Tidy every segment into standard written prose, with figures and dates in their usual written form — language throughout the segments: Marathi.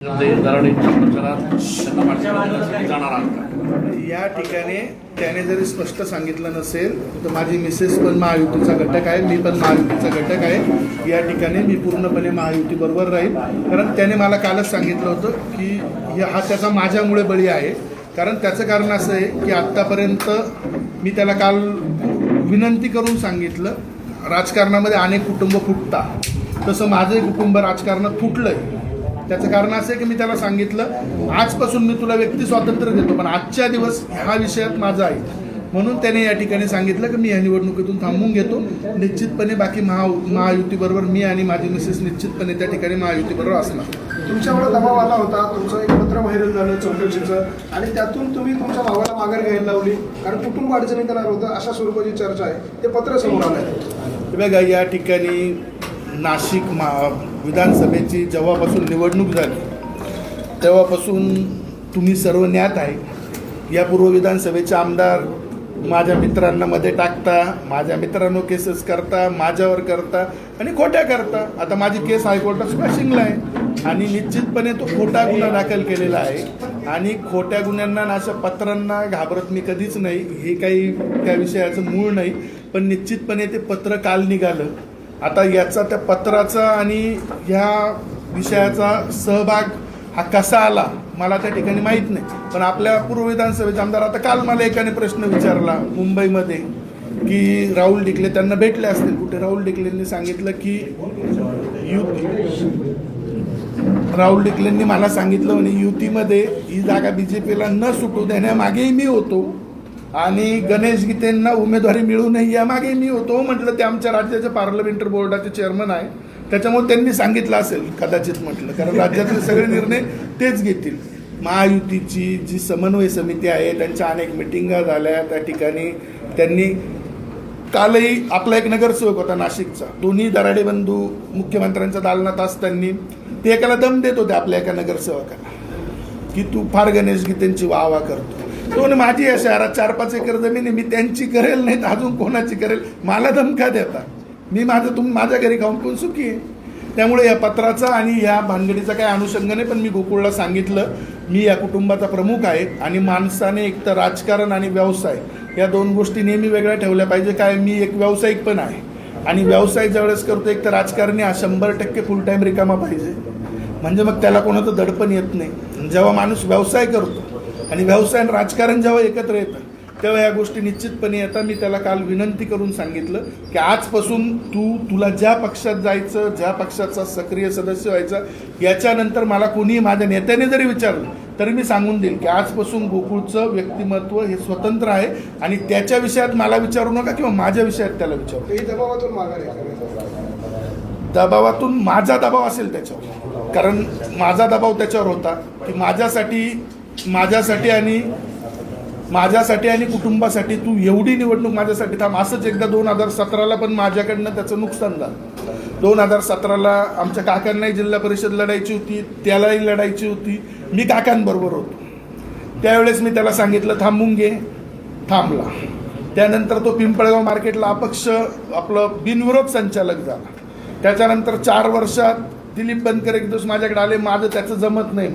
या ठिकाणी त्याने जरी स्पष्ट सांगितलं नसेल तर माझी मिसेस पण महायुतीचा घटक आहे, मी पण महायुतीचा घटक आहे. या ठिकाणी मी पूर्णपणे महायुतीबरोबर राहील. कारण त्याने मला कालच सांगितलं होतं की हा त्याचा माझ्यामुळे बळी आहे. कारण त्याचं कारण असं आहे की आत्तापर्यंत मी त्याला काल विनंती करून सांगितलं, राजकारणामध्ये अनेक कुटुंब फुटतात, तसं माझंही कुटुंब राजकारणात फुटलंय. त्याचं कारण असं आहे की मी त्याला सांगितलं आजपासून मी तुला व्यक्ती स्वातंत्र्य देतो, पण आजच्या दिवस ह्या विषयात माझा आहे. म्हणून त्याने या ठिकाणी सांगितलं की मी या निवडणुकीतून थांबून घेतो. निश्चितपणे बाकी महायुतीबरोबर मी आणि माझी मिसेस निश्चितपणे त्या ठिकाणी महायुतीबरोबर असणार. तुमच्यावर दबाव आला होता, तुमचं एक पत्र व्हायरल झालं चौकशीचं, आणि त्यातून तुम्ही तुमच्या भावाला माघार घ्यायला लावली कारण कुटुंब अडचणीत येणार होतं, अशा स्वरूपाची चर्चा आहे. ते पत्र समोर आलं. बघा, या ठिकाणी नाशिक विधानसभेची जेव्हापासून निवडणूक झाली तेव्हापासून तुम्ही सर्व ज्ञात आहे. यापूर्व विधानसभेचे आमदार माझ्या मित्रांना मध्ये टाकता, माझ्या मित्रांनो केसेस करता, माझ्यावर करता आणि खोट्या करता. आता माझी केस हायकोर्टात स्क्वॅशिंगला आहे आणि निश्चितपणे तो खोटा गुन्हा दाखल केलेला आहे. आणि खोट्या गुन्ह्यांना आणि अशा पत्रांना घाबरत मी कधीच नाही. हे काही त्या विषयाचं मूळ नाही, पण निश्चितपणे ते पत्र काल निघालं. आता याचा त्या पत्राचा आणि ह्या विषयाचा सहभाग हा कसा आला मला त्या ठिकाणी माहीत नाही. पण आपल्या पूर्व विधानसभेचे आमदार, आता काल मला एकाने प्रश्न विचारला मुंबईमध्ये की राहुल डिकले त्यांना भेटले असतील कुठे. राहुल डिकलेंनी सांगितलं की राहुल डिकलेंनी मला सांगितलं म्हणे युतीमध्ये ही जागा बीजेपीला न सुटू देण्यामागेही मी होतो आणि गणेश गीतेंना उमेदवारी मिळू नये यामागे मी होतो. म्हटलं ते आमच्या राज्याच्या पार्लमेंटरी बोर्डाचे चेअरमन आहे, त्याच्यामुळे त्यांनी सांगितलं असेल कदाचित म्हटलं, कारण राज्यातले सगळे निर्णय तेच घेतील. महायुतीची जी समन्वय समिती आहे त्यांच्या अनेक मिटिंगा झाल्या. त्या ठिकाणी त्यांनी कालही आपला एक नगरसेवक होता नाशिकचा, दोन्ही दराडे बंधू मुख्यमंत्र्यांच्या दालनात असताना ते एकाला दम देत होते आपल्या एका नगरसेवकाला की तू फार गणेश गीतेंची वाहवा करतो. तो माझी या शहरात 4-5 एकर जमीन आहे, मी त्यांची करेल नाही तर अजून कोणाची करेल, मला धमका देता. मी माझ्या घरी खाऊन पण सुखी आहे. त्यामुळे या पत्राचा आणि या भानगडीचा काही अनुषंग नाही. पण मी गोकुळला सांगितलं मी या कुटुंबाचा प्रमुख आहे आणि माणसाने एक तर राजकारण आणि व्यवसाय या दोन गोष्टी नेहमी वेगळ्या ठेवल्या पाहिजे. काय मी एक व्यावसायिक पण आहे आणि व्यवसाय ज्यावेळेस करतो एक तर राजकारणी हा 100% फुल टाईम रिकामा पाहिजे, म्हणजे मग त्याला कोणाचं दडपण येत नाही. जेव्हा माणूस व्यवसाय करतो आणि व्यवसाय आणि राजकारण जेव्हा एकत्र येतं तेव्हा या गोष्टी निश्चितपणे येतात. मी त्याला काल विनंती करून सांगितलं की आजपासून तुला ज्या पक्षात जायचं, ज्या पक्षाचा सक्रिय सदस्य व्हायचं, याच्यानंतर मला कोणी माझ्या नेत्याने जरी विचारलं तरी मी सांगून देईल की आजपासून गोकुळचं व्यक्तिमत्व हे स्वतंत्र आहे आणि त्याच्या विषयात मला विचारू नका किंवा माझ्या विषयात त्याला विचारू. दबावातून माघार घ्या. दबावातून माझा दबाव असेल त्याच्यावर, कारण माझा दबाव त्याच्यावर होता की माझ्यासाठी आणि कुटुंबासाठी तू एवढी निवडणूक माझ्यासाठी थांब. असंच एकदा 2017ला पण माझ्याकडनं त्याचं नुकसान झालं. 2017ला आमच्या काकांनाही जिल्हा परिषद लढायची होती, त्यालाही लढायची होती, मी काकांबरोबर होतो. त्यावेळेस मी त्याला सांगितलं थांबून घे, थांबला. त्यानंतर तो पिंपळगाव मार्केटला अपक्ष आपलं बिनविरोध संचालक झाला. त्याच्यानंतर 4 वर्षात दिलीप बनकर एक दिवस माझ्याकडे आले, माझं त्याचं जमत नाही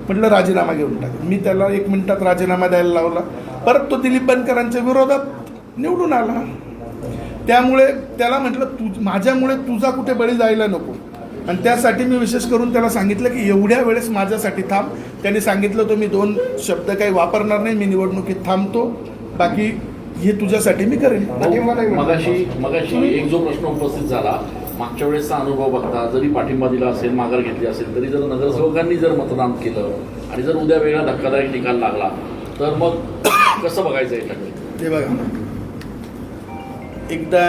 म्हटलं राजीनामा घेऊन टाक. मी त्याला 1 मिनिटात राजीनामा द्यायला लावला. परत तो दिलीप बनकरांच्या विरोधात निवडून आला. त्यामुळे त्याला म्हटलं माझ्यामुळे तुझा कुठे बळी जायला नको. आणि त्यासाठी मी विशेष करून त्याला सांगितलं की एवढ्या वेळेस माझ्यासाठी थांब. त्याने सांगितलं तो मी 2 शब्द काही वापरणार नाही, मी निवडणुकीत थांबतो, बाकी हे तुझ्यासाठी मी करेन. मगाशी एक जो प्रश्न उपस्थित झाला, मागच्या वेळेसचा अनुभव बघता जरी पाठिंबा दिला असेल, माघार घेतली असेल, तरी जर नगरसेवकांनी जर मतदान केलं आणि जर उद्या वेगळा धक्कादायक निकाल लागला तर मग कसं बघायचं याच्याकडे? ते बघा, एकदा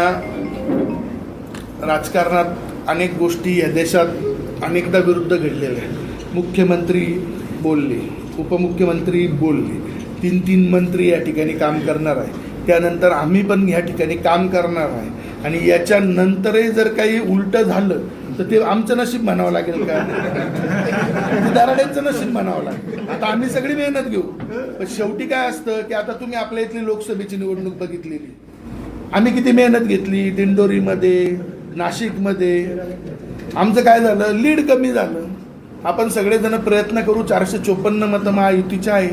राजकारणात अनेक गोष्टी या देशात अनेकदा विरुद्ध घडलेल्या आहेत. मुख्यमंत्री बोलले, उपमुख्यमंत्री बोलले, 3 मंत्री या ठिकाणी काम करणार आहे. त्यानंतर आम्ही पण या ठिकाणी काम करणार आहे. आणि याच्यानंतरही जर काही उलटं झालं तर ते आमचं नशीब म्हणावं लागेल का? दराड्यांचं नशीब म्हणावं लागेल. आता आम्ही सगळी मेहनत घेऊ, पण शेवटी काय असतं की आता तुम्ही आपल्या इथली लोकसभेची निवडणूक बघितलेली, आम्ही किती मेहनत घेतली. दिंडोरीमध्ये, नाशिकमध्ये आमचं काय झालं, लीड कमी झालं. आपण सगळेजण प्रयत्न करू. 454 मतं महायुतीच्या आहे.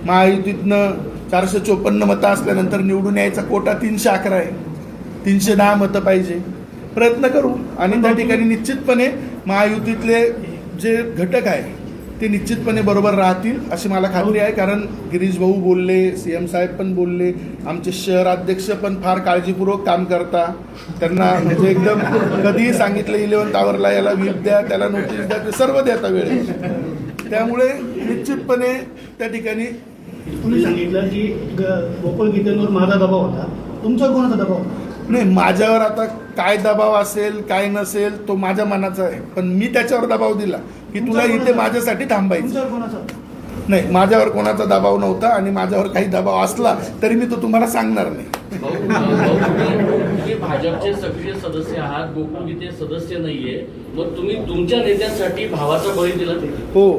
महायुतीतनं 454 मतं असल्यानंतर निवडून यायचा कोटा 311 आहे. 310 मतं पाहिजे. प्रयत्न करू आणि त्या ठिकाणी निश्चितपणे महायुतीतले जे घटक आहे ते निश्चितपणे बरोबर राहतील अशी मला खात्री आहे. कारण गिरीश भाऊ बोलले, CM साहेब पण बोलले, आमचे शहर अध्यक्ष पण फार काळजीपूर्वक काम करता. त्यांना म्हणजे एकदम कधीही सांगितलं 11th आवरला याला व्हीप द्या, त्याला नोटीस द्या, ते सर्व देता वेळेस. त्यामुळे निश्चितपणे त्या ठिकाणी तुम्ही सांगितलं की गोकुळ गीतेंवर माझा दबाव होता, तुमचा कोणाचा दबाव होता? नाही, माझ्यावर आता काय दबाव असेल काय नसेल तो माझ्या मनाचा आहे. पण मी त्याच्यावर दबाव दिला की तुला इथे माझ्यासाठी थांबायचं. तुमच्यावर कोणाचा? नाही, माझ्यावर कोणाचा दबाव नव्हता आणि माझ्यावर काही दबाव असला तरी मी तो तुम्हाला सांगणार नाही. तुम्ही भाजपचे सक्रिय सदस्य आहात, गोकुळ गीते सदस्य नाहीये, मग तुम्ही तुमच्या नेत्यांसाठी भावाचा बळी दिला ते? हो,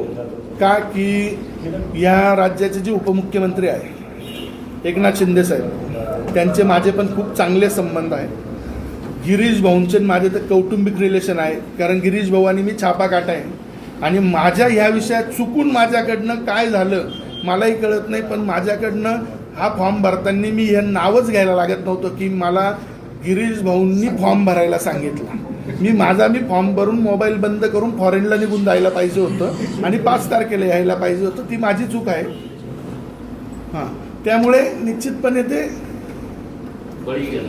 का की या राज्याचे जे उपमुख्यमंत्री आहे एकनाथ शिंदे साहेब, त्यांचे माझे पण खूप चांगले संबंध आहेत. गिरीश भाऊंचे माझे तर कौटुंबिक रिलेशन आहे. कारण गिरीश भाऊ आणि मी छापा काटा आहे आणि माझ्या ह्या विषयात चुकून माझ्याकडनं काय झालं मलाही कळत नाही. पण माझ्याकडनं हा फॉर्म भरताना मी हे नावच घ्यायला लागत नव्हतं की मला गिरीश भाऊंनी फॉर्म भरायला सांगितला. मी फॉर्म भरून मोबाईल बंद करून फॉरेनला निघून जायला पाहिजे होतं आणि 5 तारखेला यायला पाहिजे होतं. ती माझी चूक आहे. हां, त्यामुळे निश्चितपणे ते बळी गेला.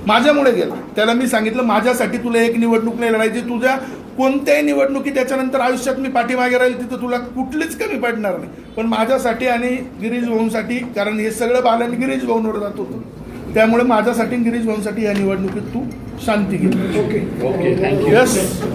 माझ्यामुळे गेला. त्याला मी सांगितलं माझ्यासाठी तुला एक निवडणूक नाही लढायची, तुझ्या कोणत्याही निवडणुकी त्याच्यानंतर आयुष्यात मी पाठीमागे राहील, तिथं तुला कुठलीच कमी पडणार नाही. पण माझ्यासाठी आणि गिरीश भाऊंसाठी, कारण हे सगळं बालन गिरीश भाऊंवर जात होतं, त्यामुळे माझ्यासाठी गिरीश भाऊंसाठी या निवडणुकीत तू शांती घे. ओके. Okay, thank you. यस.